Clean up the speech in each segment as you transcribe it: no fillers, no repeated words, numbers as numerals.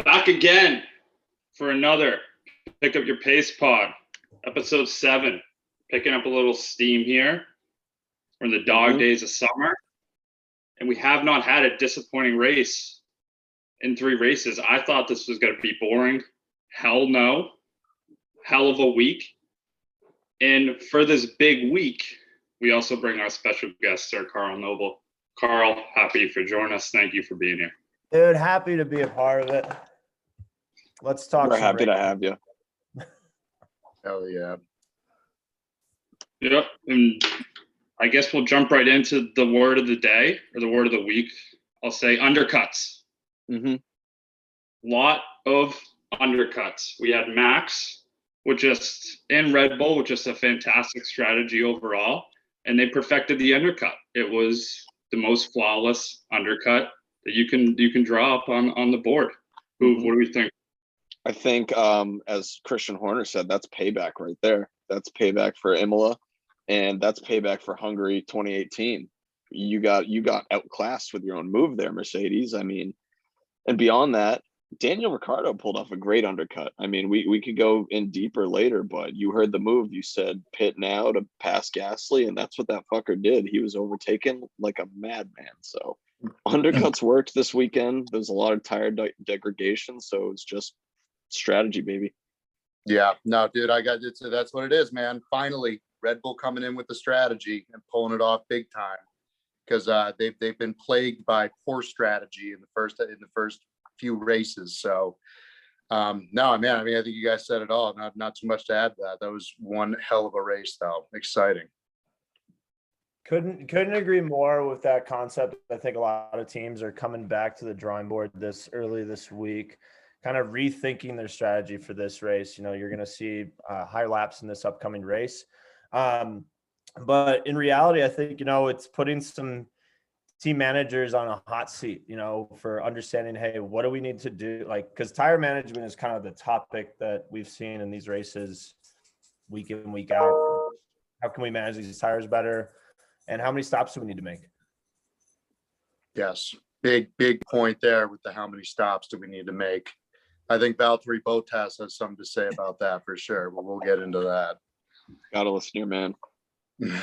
Back again for another Pick Up Your Pace pod, episode 7. Picking up a little steam here. We're in the dog days of summer, and we have not had a disappointing race in 3 races. I thought this was going to be boring. Hell no. Hell of a week. And for this big week, we also bring our special guest, Sir Carl Noble. Carl, happy for joining us. Thank you for being here. Dude, happy to be a part of it. Let's talk. We're happy to have you. Hell yeah. Yep. And I guess we'll jump right into the word of the day or the word of the week. I'll say undercuts. Lot of undercuts. We had Max, which just in Red Bull, which is a fantastic strategy overall, and they perfected the undercut. It was the most flawless undercut that you can draw up on the board. What do we think? I think, as Christian Horner said, that's payback right there. That's payback for Imola, and that's payback for Hungary 2018. You got outclassed with your own move there, Mercedes. I mean, and beyond that, Daniel Ricciardo pulled off a great undercut. I mean, we could go in deeper later, but you heard the move. You said pit now to pass Gasly, and that's what that fucker did. He was overtaken like a madman. So undercuts worked this weekend. There's a lot of tire degradation, so it's just strategy, baby. Yeah, no, dude, I got it. So that's what it is, man. Finally, Red Bull coming in with the strategy and pulling it off big time, because they've been plagued by poor strategy in the first few races. So no, man, I mean, I think you guys said it all. Not too much to add to that. That was one hell of a race, though. Exciting. Couldn't agree more with that concept. I think a lot of teams are coming back to the drawing board early this week, kind of rethinking their strategy for this race. You know, you're going to see high laps in this upcoming race. But in reality, I think, it's putting some team managers on a hot seat, for understanding, hey, what do we need to do? Like, because tire management is kind of the topic that we've seen in these races week in, week out. How can we manage these tires better? And how many stops do we need to make? Yes. Big point there with the how many stops do we need to make. I think Valtteri Bottas has something to say about that for sure, but we'll get into that. Gotta listen to your man.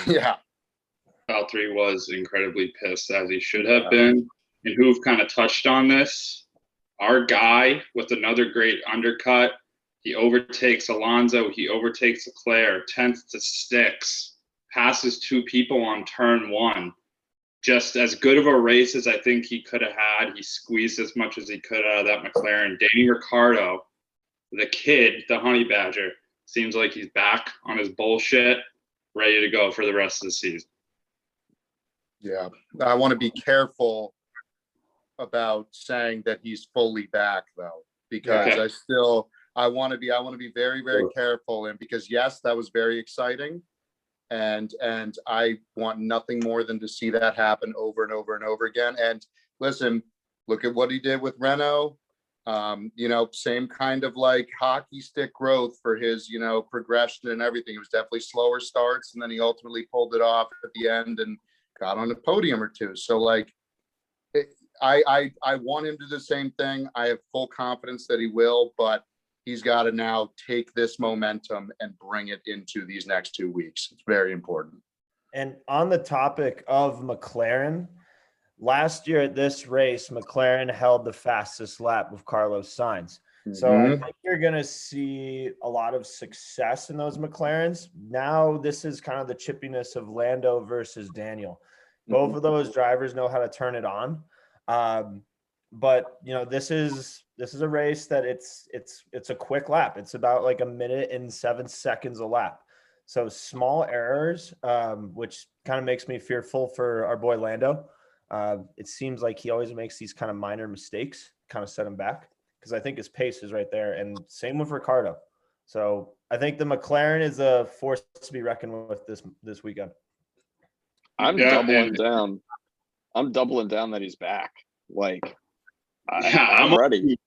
Yeah. Valtteri was incredibly pissed, as he should have been. And who've kind of touched on this, our guy with another great undercut. He overtakes Alonso. He overtakes Leclerc, 10th to 6th, passes 2 people on turn 1. Just as good of a race as I think he could have had. He squeezed as much as he could out of that McLaren. Danny Ricciardo, the kid, the honey badger, seems like he's back on his bullshit, ready to go for the rest of the season. Yeah, I want to be careful about saying that he's fully back, though, because I want to be very, very careful. And because, yes, that was very exciting. And I want nothing more than to see that happen over and over and over again. And listen, look at what he did with Renault. Same kind of like hockey stick growth for his, progression and everything. It was definitely slower starts, and then he ultimately pulled it off at the end and got on a podium or 2. So like, I want him to do the same thing. I have full confidence that he will, but he's got to now take this momentum and bring it into these next 2 weeks. It's very important. And on the topic of McLaren, last year at this race, McLaren held the fastest lap with Carlos Sainz. So I think you're going to see a lot of success in those McLarens. Now this is kind of the chippiness of Lando versus Daniel. Both of those drivers know how to turn it on. But this is a race that it's a quick lap. It's about like 1 minute and 7 seconds a lap. So small errors, which kind of makes me fearful for our boy Lando. It seems like he always makes these kind of minor mistakes, kind of set him back, because I think his pace is right there. And same with Ricciardo. So I think the McLaren is a force to be reckoned with this weekend. I'm doubling down. I'm doubling down that he's back. Like, I'm ready.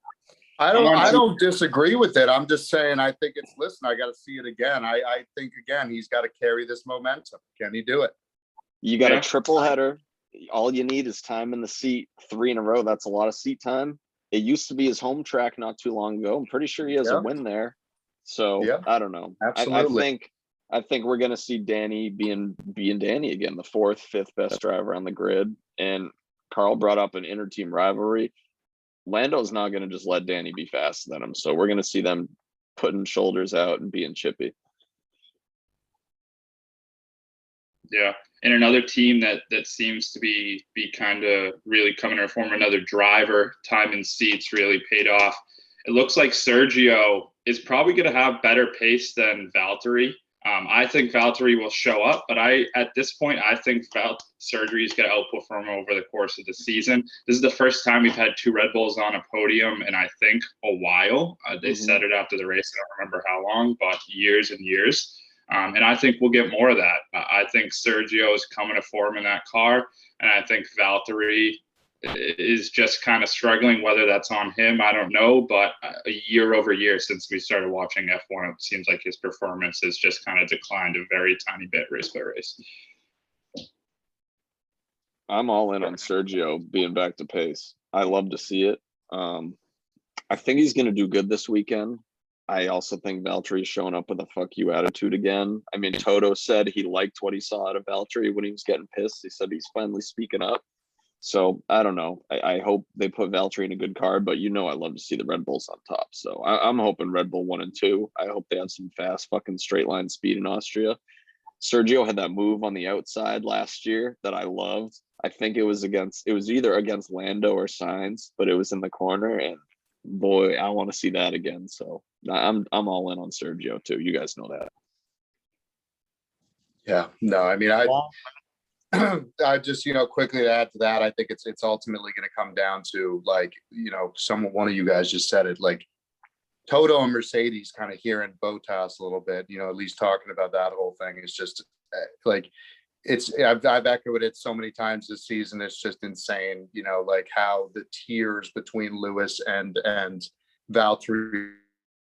I don't disagree with it. I'm just saying, I think I got to see it again. I think, again, he's got to carry this momentum. Can he do it? You got a triple header. All you need is time in the seat. 3 in a row. That's a lot of seat time. It used to be his home track not too long ago. I'm pretty sure he has a win there. So I don't know. Absolutely. I think we're gonna see Danny being Danny again, the fourth, fifth best driver on the grid. And Carl brought up an inter-team rivalry. Lando's not gonna just let Danny be faster than him. So we're gonna see them putting shoulders out and being chippy. Yeah. And another team that seems to be kind of really coming to form, another driver, time in seats really paid off. It looks like Sergio is probably going to have better pace than Valtteri. I think Valtteri will show up, but at this point, I think Sergio is going to outperform over the course of the season. This is the first time we've had 2 Red Bulls on a podium in, I think, a while. They said it after the race. I don't remember how long, but years and years. And I think we'll get more of that. I think Sergio is coming to form in that car, and I think Valtteri is just kind of struggling. Whether that's on him, I don't know. But year over year since we started watching F1, it seems like his performance has just kind of declined a very tiny bit race by race. I'm all in on Sergio being back to pace. I love to see it. I think he's going to do good this weekend. I also think Valtteri's showing up with a fuck you attitude again. I mean, Toto said he liked what he saw out of Valtteri when he was getting pissed. He said he's finally speaking up. So I don't know. I hope they put Valtteri in a good car, but I love to see the Red Bulls on top. So I'm hoping Red Bull 1 and 2. I hope they have some fast fucking straight line speed in Austria. Sergio had that move on the outside last year that I loved. I think it was either against Lando or Sainz, but it was in the corner, and boy, I want to see that again. So I'm all in on Sergio too. You guys know that. Yeah, no, I mean, I just, quickly to add to that, I think it's ultimately going to come down to, like, one of you guys just said it, like Toto and Mercedes kind of hearing Bottas a little bit, at least talking about that whole thing. It's just like, I've echoed it so many times this season. It's just insane, like how the tiers between Lewis and Valtteri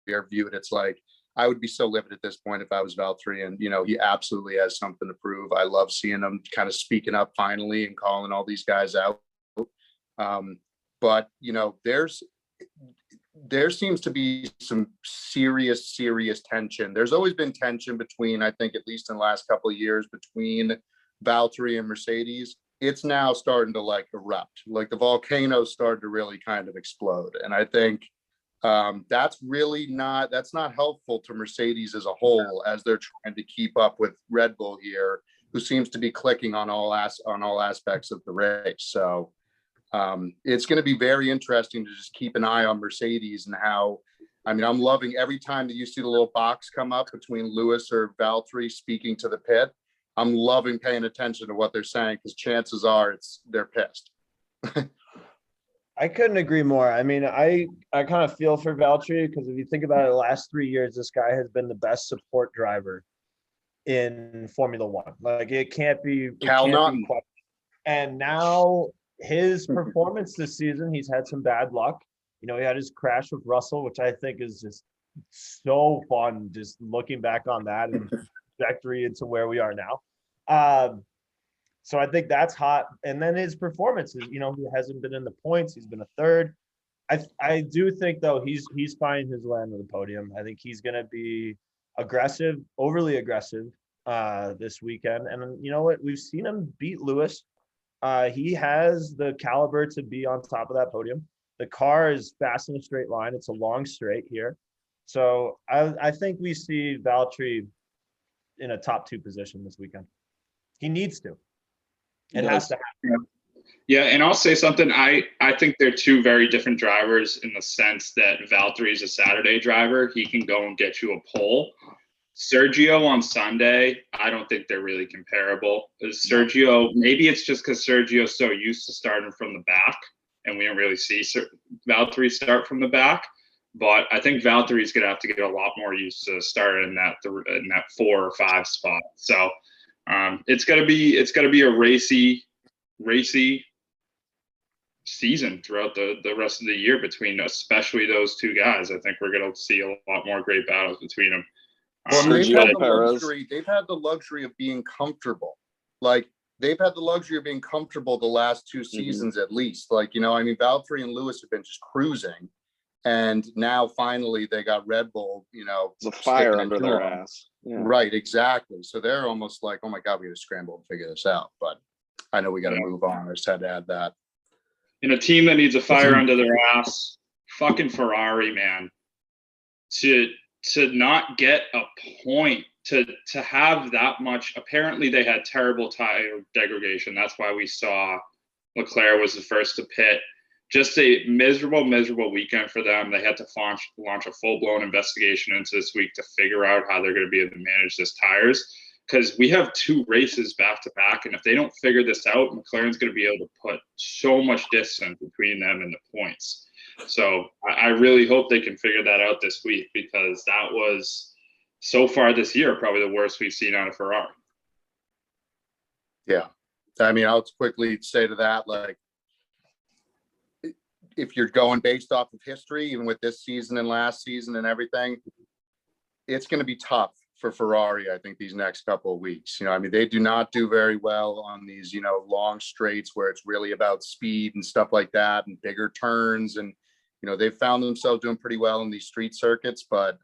are viewed. It's like, I would be so livid at this point if I was Valtteri, and he absolutely has something to prove. I love seeing him kind of speaking up finally and calling all these guys out. But there seems to be some serious tension. There's always been tension between, I think, at least in the last couple of years, between Valtteri and Mercedes. It's now starting to like erupt, like the volcano started to really kind of explode. And I think that's not helpful to Mercedes as a whole, as they're trying to keep up with Red Bull here, who seems to be clicking on all aspects of the race. So it's going to be very interesting to just keep an eye on Mercedes and how, I'm loving every time that you see the little box come up between Lewis or Valtteri speaking to the pit. I'm loving paying attention to what they're saying, because chances are they're pissed. I couldn't agree more. I mean, I kind of feel for Valtteri, because if you think about it, the last 3 years, this guy has been the best support driver in Formula One. Like, it can't be questioned. And now his performance this season, he's had some bad luck. He had his crash with Russell, which I think is just so fun, just looking back on that and trajectory into where we are now. So I think that's hot. And then his performances, he hasn't been in the points. He's been a third. I do think, though, he's finding his way on the podium. I think he's going to be aggressive, overly aggressive this weekend. And you know what? We've seen him beat Lewis. He has the caliber to be on top of that podium. The car is fast in a straight line. It's a long straight here. So I think we see Valtteri in a top 2 position this weekend. He needs to. It has to happen. Yeah, and I'll say something. I think they're 2 very different drivers, in the sense that Valtteri is a Saturday driver. He can go and get you a pole. Sergio on Sunday, I don't think they're really comparable. Sergio, maybe it's just because Sergio's so used to starting from the back, and we don't really see Valtteri start from the back. But I think Valtteri's going to have to get a lot more used to starting in that 4 or 5 spot. So it's going to be a racy season throughout the rest of the year between especially those 2 guys. I think we're going to see a lot more great battles between them. Well, they've had the luxury of being comfortable. Like, they've had the luxury of being comfortable the last two seasons at least. Like, you know, I mean, Valtteri and Lewis have been just cruising. And now finally they got Red Bull, you know, There's a fire under their them. ass. Yeah. Right, exactly. So they're almost like, oh my God, we got to scramble and figure this out. But I know we got to move on. I just had to add that. In a team that needs a fire under their ass, fucking Ferrari, man. To not get a point, to have that much. Apparently they had terrible tire degradation. That's why we saw Leclerc was the first to pit. Just a miserable weekend for them. They had to launch a full-blown investigation into this week to figure out how they're going to be able to manage this tires, because we have 2 races back to back, and if they don't figure this out, McLaren's going to be able to put so much distance between them and the points. So I really hope they can figure that out this week, because that was, so far this year, probably the worst we've seen out of Ferrari. Yeah. I mean, I'll quickly say to that, like, if you're going based off of history, even with this season and last season and everything, it's going to be tough for Ferrari, I think, these next couple of weeks. You know, I mean, they do not do very well on these, you know, long straights where it's really about speed and stuff like that and bigger turns. And, you know, they've found themselves doing pretty well in these street circuits, but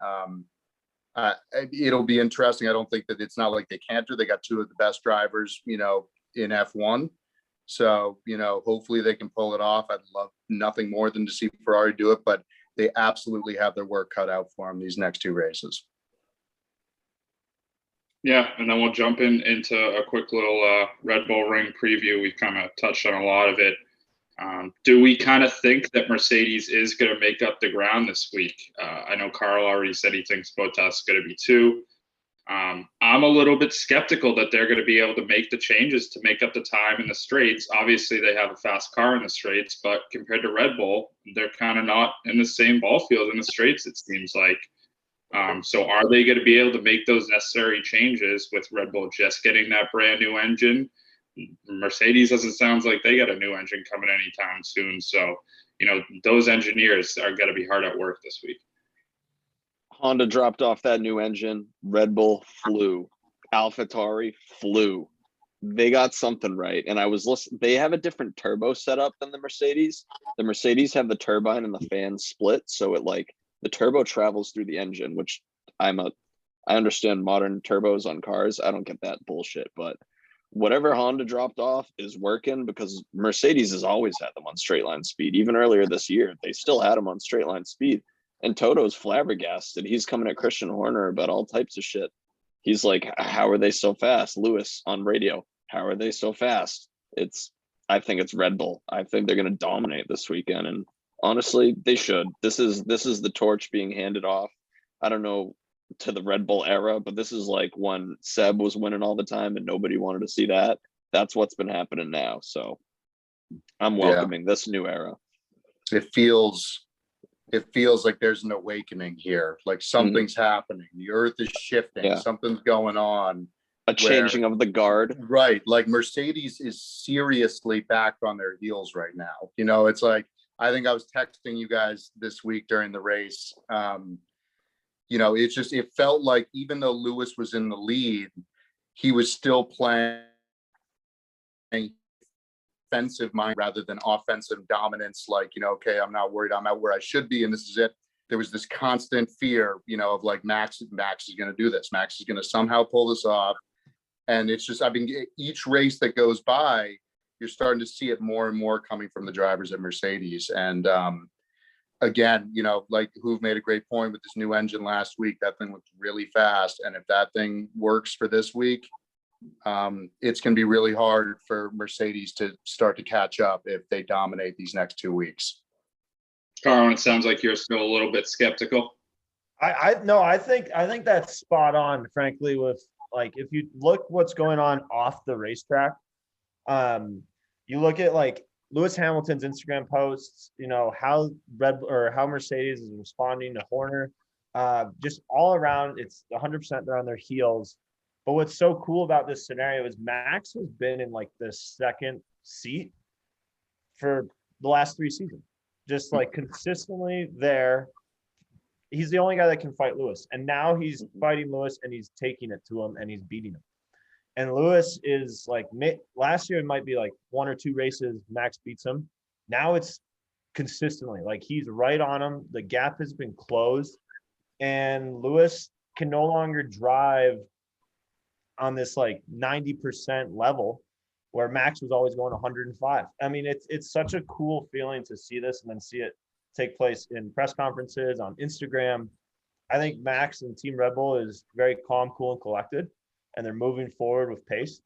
it'll be interesting. I don't think that it's not like they can't do. They got 2 of the best drivers, you know, in F1. So, you know, hopefully they can pull it off. I'd love nothing more than to see Ferrari do it, but they absolutely have their work cut out for them these next 2 races. Yeah, and then we'll jump into a quick little Red Bull Ring preview. We've kind of touched on a lot of it. Do we kind of think that Mercedes is going to make up the ground this week? I know Carl already said he thinks Bottas is going to be 2. I'm a little bit skeptical that they're going to be able to make the changes to make up the time in the straights. Obviously, they have a fast car in the straights, but compared to Red Bull, they're kind of not in the same ball field in the straights, it seems like. So are they going to be able to make those necessary changes with Red Bull just getting that brand new engine? Mercedes doesn't sound like they got a new engine coming anytime soon. So, you know, those engineers are going to be hard at work this week. Honda dropped off that new engine. Red Bull flew. AlphaTauri flew. They got something right. And I was listening. They have a different turbo setup than the Mercedes. The Mercedes have the turbine and the fan split. So it like the turbo travels through the engine, which I understand modern turbos on cars. I don't get that bullshit. But whatever Honda dropped off is working, because Mercedes has always had them on straight line speed. Even earlier this year, they still had them on straight line speed. And Toto's flabbergasted. He's coming at Christian Horner about all types of shit. He's like, how are they so fast? Lewis on radio, how are they so fast? I think it's Red Bull. I think they're going to dominate this weekend. And honestly, they should. This is the torch being handed off. I don't know, to the Red Bull era, but this is like when Seb was winning all the time and nobody wanted to see that. That's what's been happening now. So I'm welcoming this new era. It feels like there's an awakening here. Like something's happening. The earth is shifting. Yeah. Something's going on. A changing of the guard. Right. Like Mercedes is seriously back on their heels right now. You know, it's like, I think I was texting you guys this week during the race. You know, it felt like even though Lewis was in the lead, he was still playing defensive mind rather than offensive dominance. Like, you know, okay, I'm not worried. I'm out where I should be. And this is it. There was this constant fear, you know, of like, Max is going to do this. Max is going to somehow pull this off. And it's just, I mean, each race that goes by, you're starting to see it more and more coming from the drivers at Mercedes. And again, you know, like Hoove made a great point with this new engine last week. That thing looked really fast. And if that thing works for this week, it's going to be really hard for Mercedes to start to catch up if they dominate these next 2 weeks. Carl, it sounds like you're still a little bit skeptical. I think that's spot on, frankly, with like, if you look what's going on off the racetrack, you look at like Lewis Hamilton's Instagram posts, you know, how Mercedes is responding to Horner, just all around, it's 100% they're on their heels. But what's so cool about this scenario is Max has been in like the second seat for the last 3 seasons, just like consistently there. He's the only guy that can fight Lewis. And now he's fighting Lewis and he's taking it to him and he's beating him. And Lewis is like, last year it might be like 1 or 2 races Max beats him. Now it's consistently like he's right on him. The gap has been closed, and Lewis can no longer drive on this like 90% level where Max was always going 105. I mean, it's such a cool feeling to see this and then see it take place in press conferences, on Instagram. I think Max and Team Red Bull is very calm, cool, and collected, and they're moving forward with pace.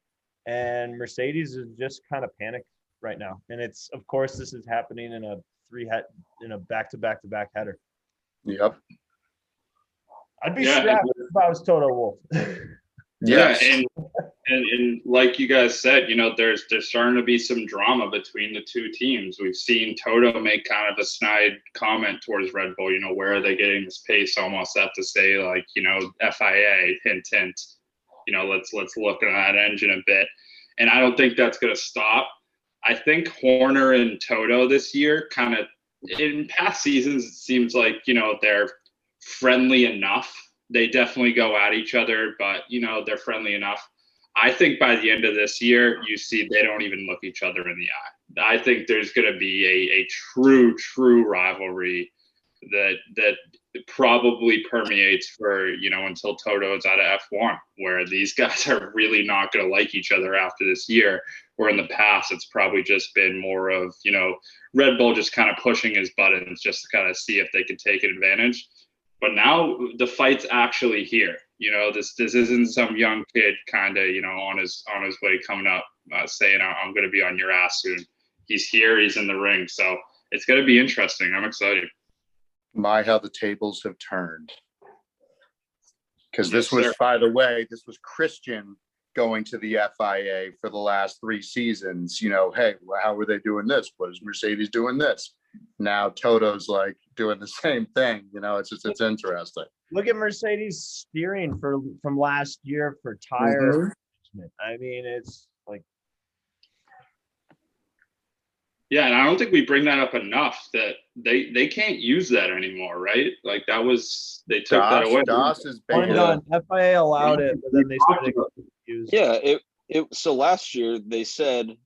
And Mercedes is just kind of panicked right now. And it's, of course, this is happening in a back-to-back-to-back header. Yep. I'd be strapped if I was Toto Wolff. Yes. Yeah, and like you guys said, you know, there's starting to be some drama between the two teams. We've seen Toto make kind of a snide comment towards Red Bull. You know, where are they getting this pace? Almost have to say like, you know, FIA, hint, hint. You know, let's look at that engine a bit. And I don't think that's going to stop. I think Horner and Toto this year kind of, in past seasons, it seems like, you know, they're friendly enough. They definitely go at each other, but, you know, they're friendly enough. I think by the end of this year, you see they don't even look each other in the eye. I think there's going to be a true rivalry that probably permeates for, you know, until Toto's out of F1, where these guys are really not going to like each other after this year, where in the past it's probably just been more of, you know, Red Bull just kind of pushing his buttons just to kind of see if they can take advantage. But now the fight's actually here. You know, this isn't some young kid kind of, you know, on his way coming up saying, I'm going to be on your ass soon. He's here. He's in the ring. So it's going to be interesting. I'm excited. How the tables have turned. Because this was, by the way, this was Christian going to the FIA for the last 3 seasons. You know, hey, how are they doing this? What is Mercedes doing this? Now Toto's like doing the same thing. You know, it's interesting. Look at Mercedes steering from last year for tire management. I mean, it's like, yeah, and I don't think we bring that up enough that they can't use that anymore, right? Like they took that away. DOS is done. FIA allowed it, but then they said they couldn't use it. Yeah, so last year they said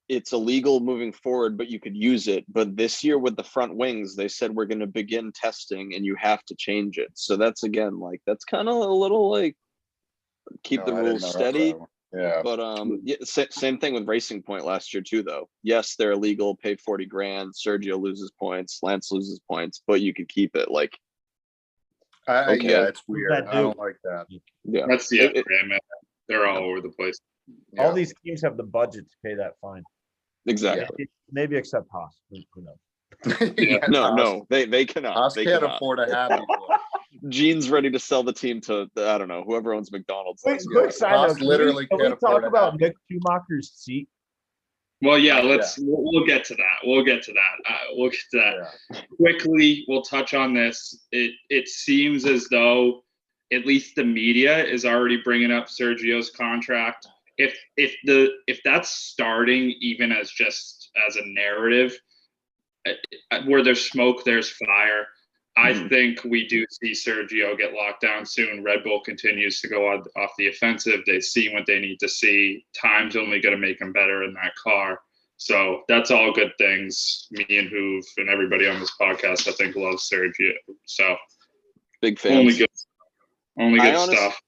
it's illegal moving forward, but you could use it. But this year with the front wings, they said we're going to begin testing and you have to change it. So that's, again, like, that's kind of a little like keep the rules steady. Yeah. But same thing with Racing Point last year too, though. Yes, they're illegal, pay 40 grand. Sergio loses points, Lance loses points, but you could keep it. Like, okay. Yeah, it's weird. I don't like that. Yeah, that's the man. They're all over the place. Yeah. All these teams have the budget to pay that fine. Exactly. Yeah. Maybe except Haas. Who knows? No, they cannot. Haas they can't cannot afford to have people. Gene's ready to sell the team to, I don't know, whoever owns McDonald's. Quick side note. Literally can we talk about Mick Schumacher's seat? Well, yeah, we'll get to that. We'll get to that. Yeah. Quickly, we'll touch on this. It seems as though at least the media is already bringing up Sergio's contract. If that's starting even as just as a narrative, where there's smoke, there's fire. I think we do see Sergio get locked down soon. Red Bull continues to go off the offensive. They've seen what they need to see. Time's only going to make them better in that car. So that's all good things. Me and Hoove and everybody on this podcast, I think, loves Sergio. So big fans. Only good stuff.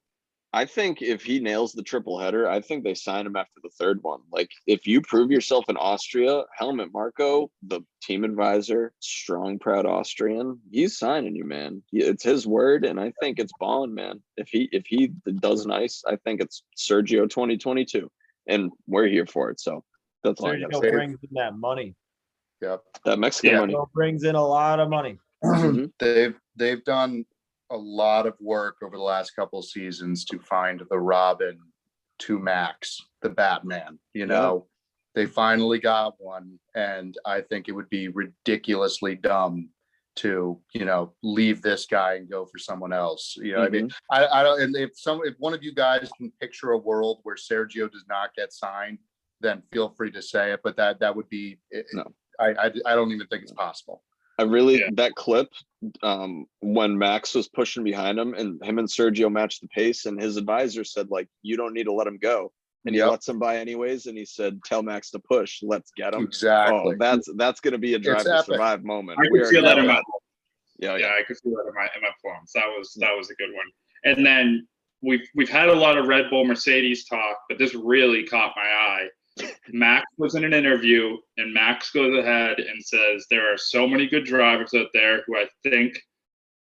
I think if he nails the triple header, I think they sign him after the third one. Like, if you prove yourself in Austria, Helmut Marko, the team advisor, strong, proud Austrian, he's signing you, man. It's his word, and I think it's Bond, man. If he does nice, I think it's Sergio 2022, and we're here for it. So that's all I got to say. Brings in that money. Yep. That Mexican money brings in a lot of money. They've done a lot of work over the last couple of seasons to find the Robin to Max, the Batman. You know, they finally got one, and I think it would be ridiculously dumb to, you know, leave this guy and go for someone else. You know, I mean, I don't. And if one of you guys can picture a world where Sergio does not get signed, then feel free to say it. But that would be no. I don't even think it's possible. That clip, when Max was pushing behind him and Sergio matched the pace, and his advisor said, like, you don't need to let him go. and he lets him by anyways. And he said, "Tell Max to push. Let's get him." Exactly. Oh, that's going to be a Drive to epic. Survive moment. I could feel that in my yeah. I could feel that in my plums. That was a good one. And then we've had a lot of Red Bull Mercedes talk, but this really caught my eye. Max was in an interview, and Max goes ahead and says there are so many good drivers out there who I think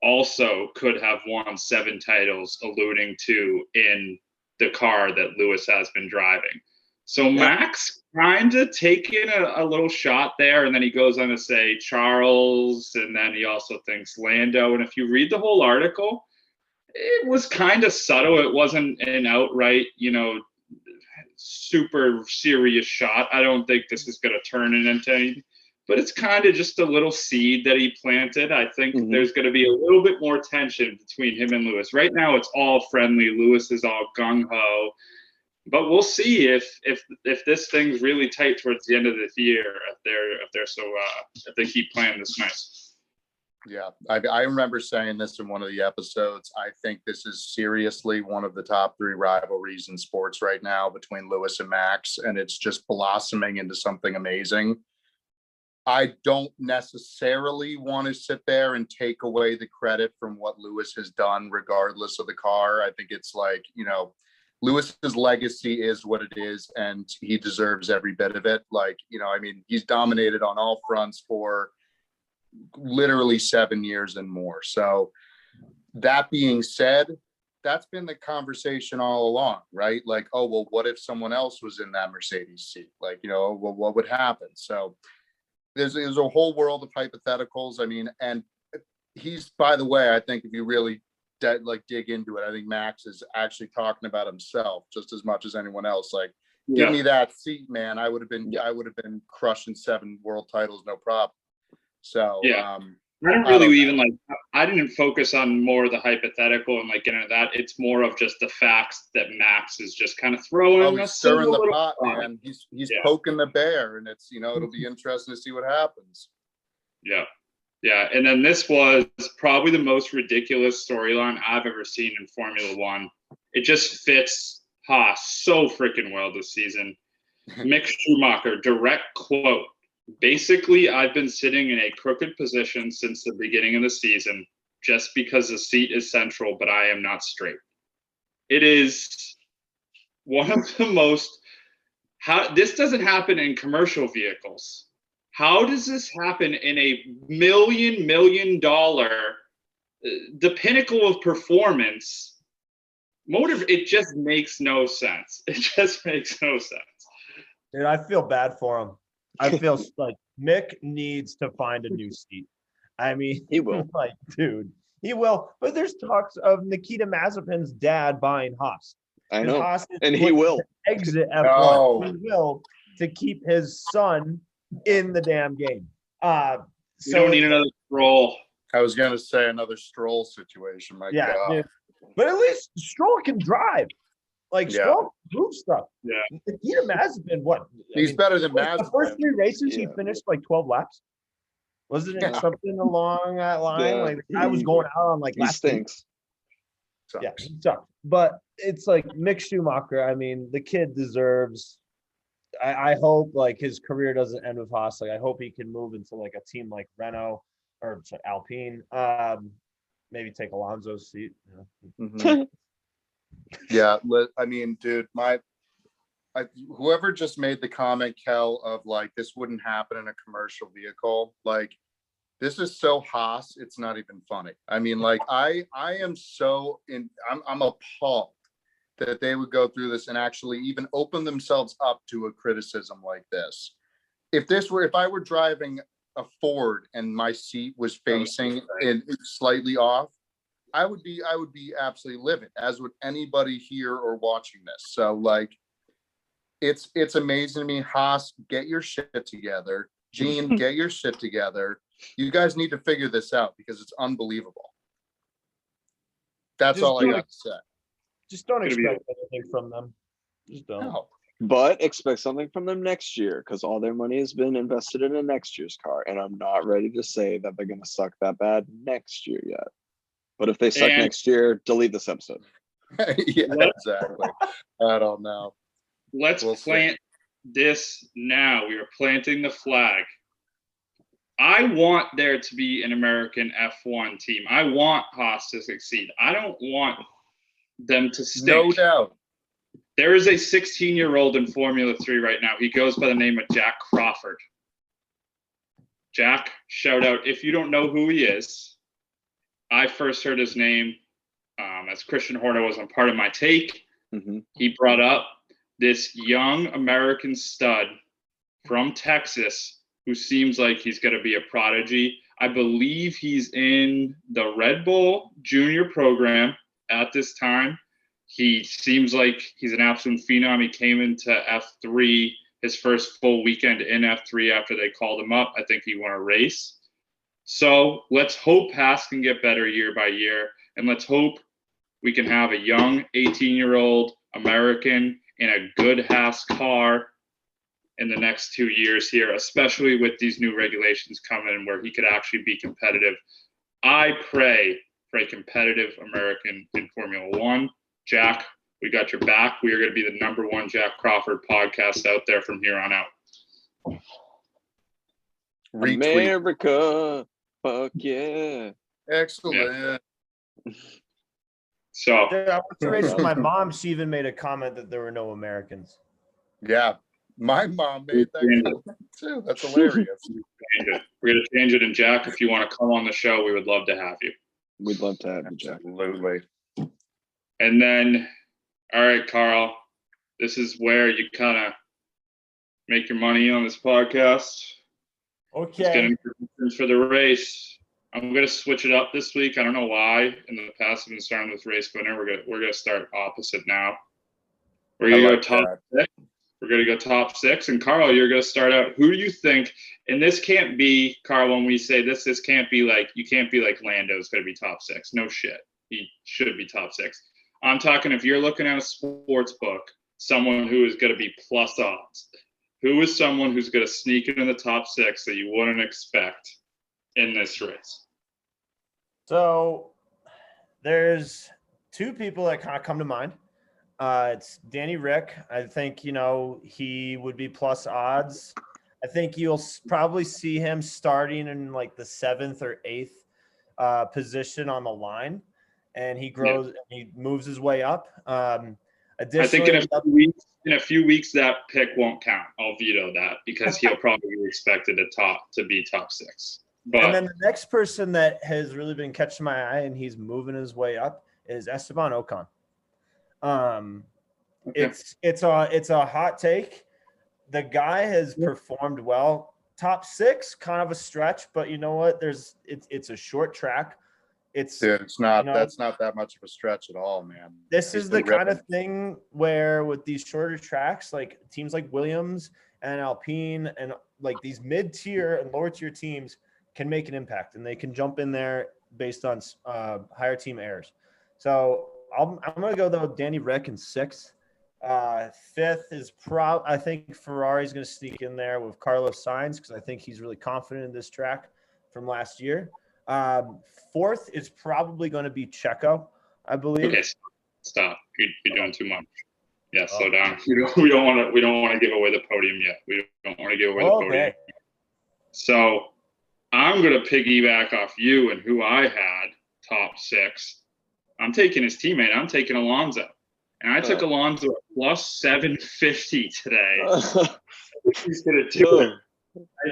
also could have won 7 titles, alluding to in the car that Lewis has been driving. So Max kind of taking a little shot there, and then he goes on to say Charles, and then he also thinks Lando. And if you read the whole article, it was kind of subtle. It wasn't an outright, super serious shot. I don't think this is going to turn it into anything, but it's kind of just a little seed that he planted. I think there's going to be a little bit more tension between him and Lewis. Right now, it's all friendly. Lewis is all gung-ho. But we'll see if this thing's really tight towards the end of the year, if they keep playing this nice. Yeah, I remember saying this in one of the episodes. I think this is seriously one of the top 3 rivalries in sports right now between Lewis and Max, and it's just blossoming into something amazing. I don't necessarily want to sit there and take away the credit from what Lewis has done, regardless of the car. I think it's like, Lewis's legacy is what it is, and he deserves every bit of it. Like, he's dominated on all fronts for literally 7 years and more. So that being said, that's been the conversation all along, right? Like, oh, well, what if someone else was in that Mercedes seat? Like, well, what would happen? So there's a whole world of hypotheticals. And he's, by the way, I think if you really dig into it, I think Max is actually talking about himself just as much as anyone else. Like, give me that seat, man. I would have been crushing 7 world titles, no problem. So I don't really I didn't focus on more of the hypothetical and get into that. It's more of just the facts that Max is just kind of throwing. He's stirring the pot, man. He's poking the bear, and it's it'll be interesting to see what happens. Yeah, and then this was probably the most ridiculous storyline I've ever seen in Formula One. It just fits Haas so freaking well this season. Mick Schumacher, direct quote. Basically, I've been sitting in a crooked position since the beginning of the season just because the seat is central, but I am not straight. It is one of the most this doesn't happen in commercial vehicles. How does this happen in a $1 million, the pinnacle of performance motor? It just makes no sense. It just makes no sense. Dude, I feel bad for him. I feel like Mick needs to find a new seat. He will. Dude, he will. But there's talks of Nikita Mazepin's dad buying Haas. I know, and he will exit F1. He will, to keep his son in the damn game. We don't need another Stroll. I was gonna say another Stroll situation. My God. Dude. But at least Stroll can drive. Stroll move stuff. Yeah. Nikita Mazepin, what? He's better than Mazepin. The first 3 races, he finished 12 laps. Wasn't it something along that line? I was going out on he stinks. Yeah, he sucks. But it's Mick Schumacher. The kid deserves. I hope his career doesn't end with Haas. I hope he can move into a team like Renault or Alpine. Maybe take Alonso's seat. Yeah, dude, whoever just made the comment, Kel, of this wouldn't happen in a commercial vehicle. This is so Haas, it's not even funny. I am so I'm appalled that they would go through this and actually even open themselves up to a criticism like this. If I were driving a Ford and my seat was facing and slightly off, I would be absolutely livid, as would anybody here or watching this. So it's amazing to me. Haas, get your shit together. Gene, get your shit together. You guys need to figure this out because it's unbelievable. That's all I got to say. Just don't expect anything from them. Just don't. No. But expect something from them next year, because all their money has been invested in a next year's car. And I'm not ready to say that they're going to suck that bad next year yet. But if they suck next year, delete this episode. Yeah, exactly. I don't know. let's plant this now. We are planting the flag. I want there to be an American F1 team. I want Haas to succeed. I don't want them to stink. No doubt. There is a 16-year-old in Formula 3 right now. He goes by the name of Jack Crawford. Jack, shout out. If you don't know who he is, I first heard his name as Christian Horner was on Part of My Take. Mm-hmm. He brought up this young American stud from Texas who seems like he's going to be a prodigy. I believe he's in the Red Bull Junior program at this time. He seems like he's an absolute phenom. He came into F3 his first full weekend in F3 after they called him up. I think he won a race. So let's hope Haas can get better year by year. And let's hope we can have a young 18-year-old American in a good Haas car in the next 2 years here, especially with these new regulations coming in where he could actually be competitive. I pray for a competitive American in Formula One. Jack, we got your back. We are going to be the #1 Jack Crawford podcast out there from here on out. Retweet. America, fuck yeah. Excellent. So I went to race with my mom. She even made a comment that there were no Americans. Yeah. My mom made that comment too. That's hilarious. we're going to change it. And Jack, if you want to come on the show, we would love to have you. We'd love to have you, Jack. Absolutely. And then, all right, Carl, this is where you kind of make your money on this podcast. Okay. Let's get into predictions for the race. I'm going to switch it up this week. I don't know why. In the past, I've been starting with race winner. We're going to start opposite now. We're going to go top six. We're going to go top six. And Carl, you're going to start out. Who do you think? And this can't be, Carl, when we say this can't be like, you can't be like Lando's going to be top six. No shit. He should be top six. I'm talking if you're looking at a sports book, someone who is going to be plus odds. Who is someone who's going to sneak into the top six that you wouldn't expect in this race? So there's two people that kind of come to mind. It's Danny Rick. I think, he would be plus odds. I think you'll probably see him starting in like the 7th or 8th position on the line, and he grows, and he moves his way up. I think in a few weeks that pick won't count. I'll veto that because he'll probably be expected to be top six. But and then the next person that has really been catching my eye and he's moving his way up is Esteban Ocon. okay. It's a hot take. The guy has performed well. Top six, kind of a stretch, but you know what? It's a short track. It's not that's not that much of a stretch at all, man. This is the kind of thing where with these shorter tracks, like teams like Williams and Alpine and like these mid-tier and lower-tier teams can make an impact, and they can jump in there based on higher team errors. So I'm going to go, though, Danny Rick in 6th. 5th is I think Ferrari's going to sneak in there with Carlos Sainz because I think he's really confident in this track from last year. 4th is probably going to be Checo, I believe. Okay, stop. You're doing too much. Yeah, slow down. We don't want to give away the podium yet. We don't want to give away the podium. So I'm going to piggyback off you and who I had top 6. I'm taking his teammate. I'm taking Alonso. And I took Alonso at plus 750 today. I think he's going to do it.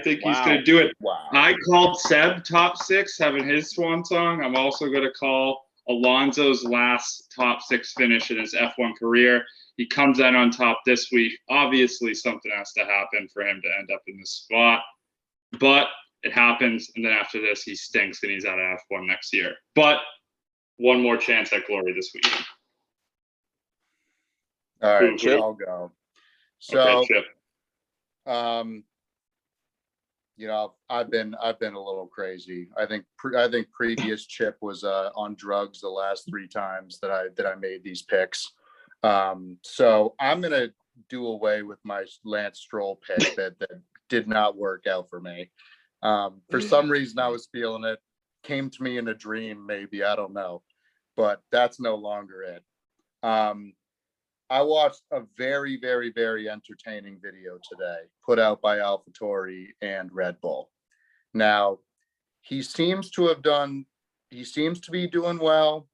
He's going to do it. Wow. I called Seb top 6, having his swan song. I'm also going to call Alonso's last top 6 finish in his F1 career. He comes out on top this week. Obviously, something has to happen for him to end up in this spot. But it happens, and then after this, he stinks and he's out of F1 next year. But one more chance at glory this week. All right, Chip. I'll go. So, okay, Chip. I've been a little crazy. I think previous Chip was on drugs the last 3 times that I made these picks. So I'm gonna do away with my Lance Stroll pick that did not work out for me. For some reason, I was feeling it. Came to me in a dream, maybe, I don't know, but that's no longer it. I watched a very, very, very entertaining video today put out by AlphaTauri and Red Bull. Now, he seems to be doing well.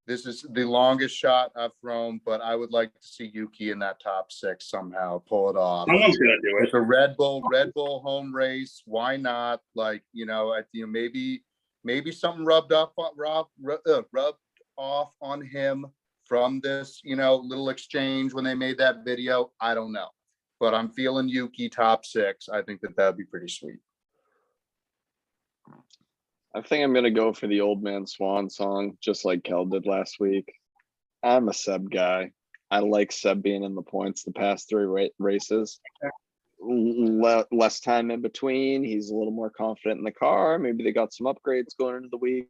This is the longest shot I've thrown, but I would like to see Yuki in that top 6 somehow, pull it off. Someone's gonna do it. It's a Red Bull home race. Why not? Like, maybe something rubbed off on him from this, little exchange when they made that video. I don't know, but I'm feeling Yuki top 6. I think that'd be pretty sweet. I think I'm going to go for the old man swan song, just like Kel did last week. I'm a Seb guy. I like Seb being in the points the past 3 races. Less time in between. He's a little more confident in the car. Maybe they got some upgrades going into the week.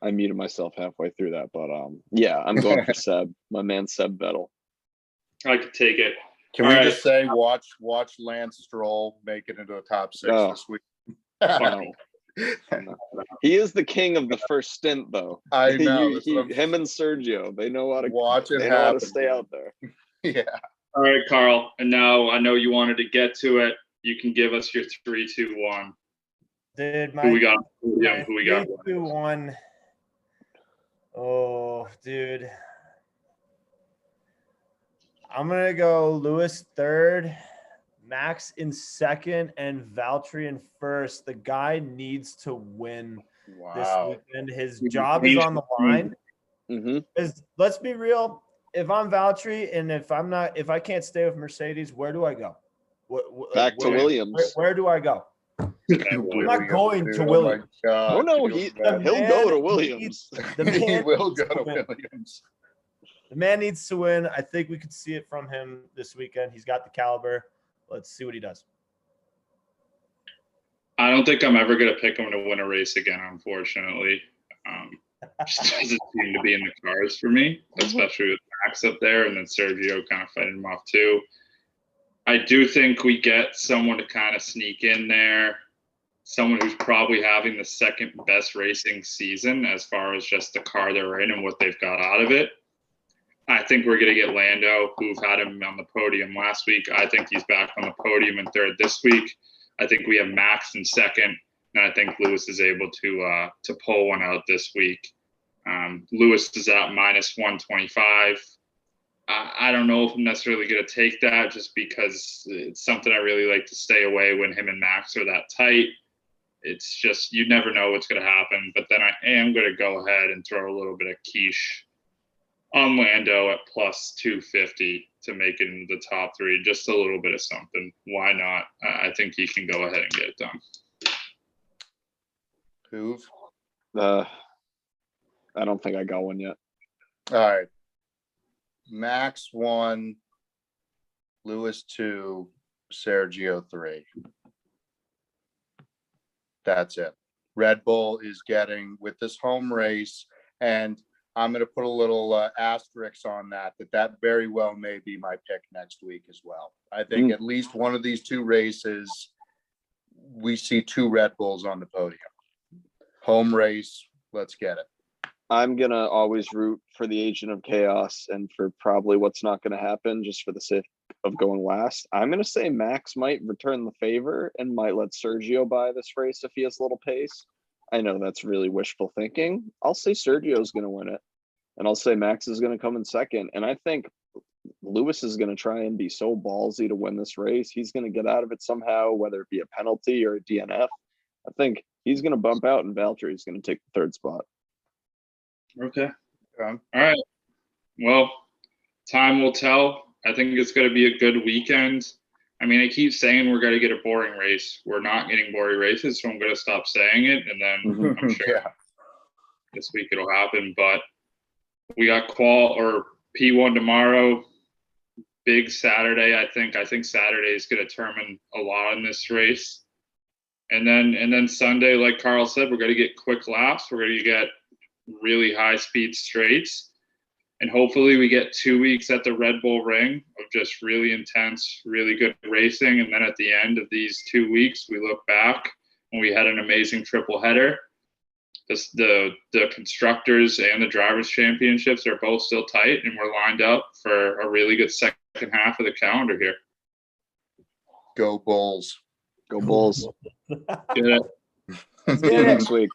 I muted myself halfway through that, but yeah, I'm going for Seb. My man Seb Vettel. I could take it. Can we just say watch Lance Stroll make it into the top 6 this week? No. He is the king of the first stint, though. I know. Him and Sergio, they know how to watch it. They know how to stay out there. Yeah. All right, Carl. And now I know you wanted to get to it. You can give us your 3, 2, 1. Dude, who we got? Yeah, who we got? 3, 2, 1. Oh, dude. I'm going to go Lewis 3rd, Max in 2nd, and Valtteri in 1st. The guy needs to win this weekend. His job is on the line. Let's be real. If I'm Valtteri and if I can't stay with Mercedes, where do I go? Back to Williams. Where do I go? I'm not going to Williams. Oh no, he'll go to Williams. He will go to Williams. The man needs to win. I think we could see it from him this weekend. He's got the caliber. Let's see what he does. I don't think I'm ever going to pick him to win a race again, unfortunately. Just doesn't seem to be in the cards for me, especially with Max up there and then Sergio kind of fighting him off too. I do think we get someone to kind of sneak in there, someone who's probably having the second best racing season as far as just the car they're in and what they've got out of it. I think we're going to get Lando, who've had him on the podium last week. I think he's back on the podium in 3rd this week. I think we have Max in 2nd, and I think Lewis is able to pull one out this week. Lewis is at -125. I don't know if I'm necessarily going to take that just because it's something I really like to stay away when him and Max are that tight. It's just you never know what's going to happen. But then I am going to go ahead and throw a little bit of quiche on Lando at +250 to make it into the top 3. Just a little bit of something. Why not? I think he can go ahead and get it done. Who've? I don't think I got one yet. All right. Max 1, Lewis 2, Sergio 3. That's it. Red Bull is getting with this home race, and I'm going to put a little asterisk on that very well may be my pick next week as well. I think at least one of these 2 races, we see 2 Red Bulls on the podium. Home race, let's get it. I'm going to always root for the Agent of Chaos and for probably what's not going to happen just for the sake of going last. I'm going to say Max might return the favor and might let Sergio buy this race if he has a little pace. I know that's really wishful thinking. I'll say Sergio's going to win it, and I'll say Max is going to come in 2nd. And I think Lewis is going to try and be so ballsy to win this race. He's going to get out of it somehow, whether it be a penalty or a DNF. I think he's going to bump out, and Valtteri is going to take the 3rd spot. Okay. All right. Well, time will tell. I think it's going to be a good weekend. I mean, I keep saying we're going to get a boring race. We're not getting boring races, so I'm going to stop saying it, and then I'm sure this week it'll happen. But we got P1 tomorrow. Big Saturday, I think. I think Saturday is going to determine a lot in this race. And then Sunday, like Carl said, we're going to get quick laps. We're going to get really high-speed straights. And hopefully we get 2 weeks at the Red Bull Ring of just really intense, really good racing. And then at the end of these 2 weeks, we look back and we had an amazing triple header. the constructors and the drivers championships are both still tight, and we're lined up for a really good second half of the calendar here. Go Bulls. Go Bulls. Get it? See you next week.